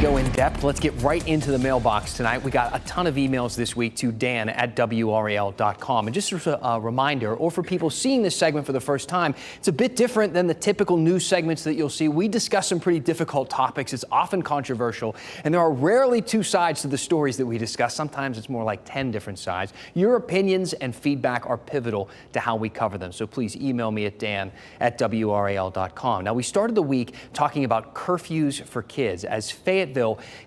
go in depth. Let's get right into the mailbox tonight. We got a ton of emails this week to dan@wral.com. And just as a reminder, or for people seeing this segment for the first time, it's a bit different than the typical news segments that you'll see. We discuss some pretty difficult topics. It's often controversial, and there are rarely two sides to the stories that we discuss. Sometimes it's more like 10 different sides. Your opinions and feedback are pivotal to how we cover them. So please email me at dan@wral.com. Now, we started the week talking about curfews for kids as Fayetteville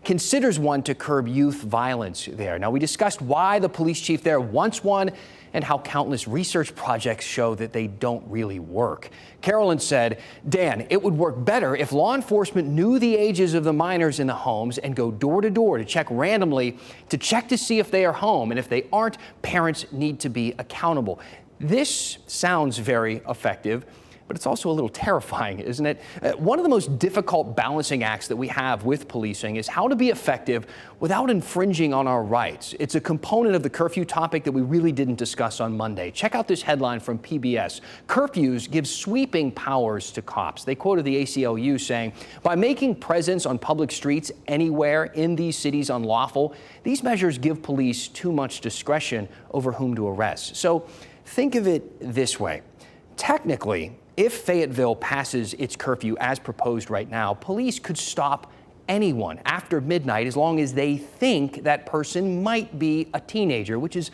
considers one to curb youth violence there. Now, we discussed why the police chief there wants one and how countless research projects show that they don't really work. Carolyn said, Dan, it would work better if law enforcement knew the ages of the minors in the homes and go door to door to check randomly to check to see if they are home. And if they aren't, parents need to be accountable. This sounds very effective, but it's also a little terrifying, isn't it? One of the most difficult balancing acts that we have with policing is how to be effective without infringing on our rights. It's a component of the curfew topic that we really didn't discuss on Monday. Check out this headline from PBS. Curfews give sweeping powers to cops. They quoted the ACLU saying, by making presence on public streets anywhere in these cities unlawful, these measures give police too much discretion over whom to arrest. So think of it this way. Technically, if Fayetteville passes its curfew as proposed right now, police could stop anyone after midnight as long as they think that person might be a teenager, which is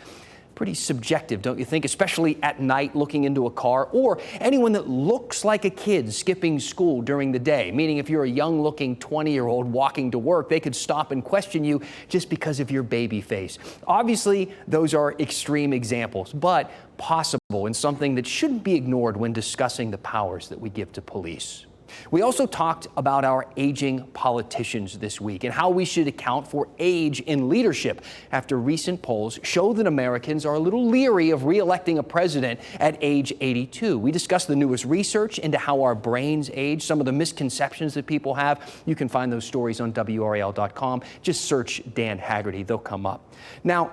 pretty subjective, don't you think? Especially at night looking into a car, or anyone that looks like a kid skipping school during the day, meaning if you're a young-looking 20-year-old walking to work, they could stop and question you just because of your baby face. Obviously, those are extreme examples, but possible and something that shouldn't be ignored when discussing the powers that we give to police. We also talked about our aging politicians this week and how we should account for age in leadership after recent polls show that Americans are a little leery of re-electing a president at age 82. We discussed the newest research into how our brains age, some of the misconceptions that people have. You can find those stories on WRAL.com. Just search Dan Haggerty. They'll come up. Now,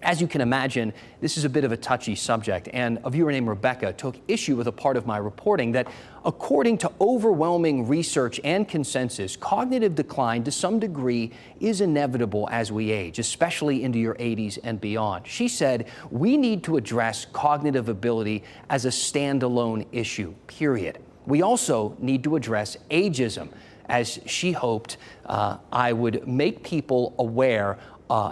as you can imagine, this is a bit of a touchy subject, and a viewer named Rebecca took issue with a part of my reporting that, according to overwhelming research and consensus, cognitive decline to some degree is inevitable as we age, especially into your 80s and beyond. She said, we need to address cognitive ability as a standalone issue, period. We also need to address ageism, as she hoped I would make people aware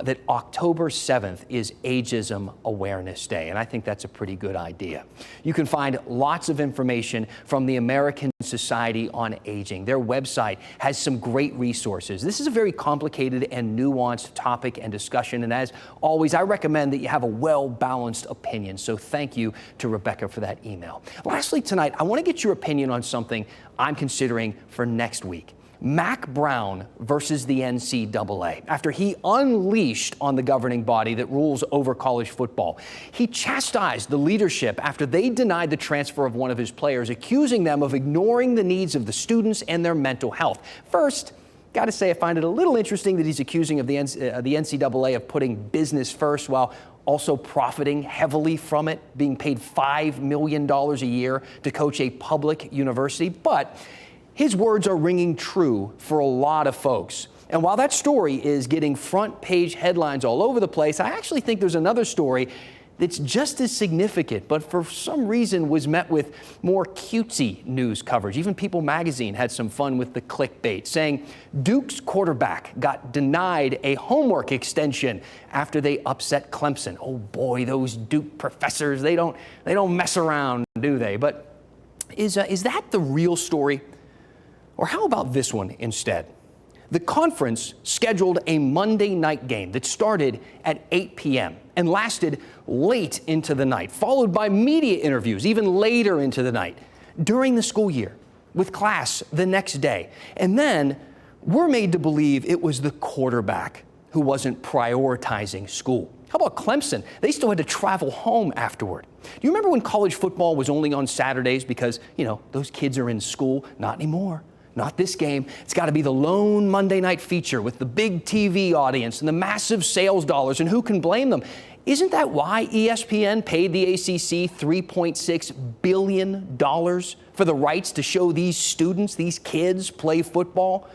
that October 7th is Ageism Awareness Day, and I think that's a pretty good idea. You can find lots of information from the American Society on Aging. Their website has some great resources. This is a very complicated and nuanced topic and discussion, and as always, I recommend that you have a well-balanced opinion, so thank you to Rebecca for that email. Lastly tonight, I want to get your opinion on something I'm considering for next week. Mack Brown versus the NCAA. After he unleashed on the governing body that rules over college football, he chastised the leadership after they denied the transfer of one of his players, accusing them of ignoring the needs of the students and their mental health. First, got to say I find it a little interesting that he's accusing of the NCAA of putting business first while also profiting heavily from it, being paid $5 million a year to coach a public university. But his words are ringing true for a lot of folks. And while that story is getting front page headlines all over the place, I actually think there's another story that's just as significant, but for some reason was met with more cutesy news coverage. Even People magazine had some fun with the clickbait, saying Duke's quarterback got denied a homework extension after they upset Clemson. Oh boy, those Duke professors, they don't mess around, do they? But is that the real story? Or how about this one instead? The conference scheduled a Monday night game that started at 8 p.m. and lasted late into the night, followed by media interviews even later into the night during the school year, with class the next day. And then we're made to believe it was the quarterback who wasn't prioritizing school. How about Clemson? They still had to travel home afterward. Do you remember when college football was only on Saturdays because, those kids are in school? Not anymore. Not this game. It's got to be the lone Monday night feature with the big TV audience and the massive sales dollars, and who can blame them? Isn't that why ESPN paid the ACC $3.6 billion for the rights to show these students, these kids, play football?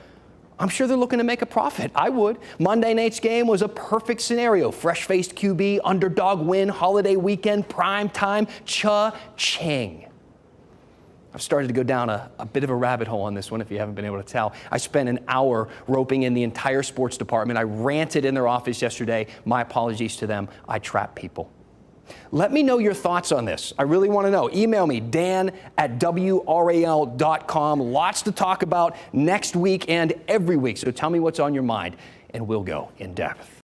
I'm sure they're looking to make a profit. I would. Monday night's game was a perfect scenario. Fresh-faced QB, underdog win, holiday weekend, prime time, cha-ching. I've started to go down a bit of a rabbit hole on this one, if you haven't been able to tell. I spent an hour roping in the entire sports department. I ranted in their office yesterday. My apologies to them. I trap people. Let me know your thoughts on this. I really want to know. Email me, dan@wral.com. Lots to talk about next week and every week. So tell me what's on your mind, and we'll go in depth.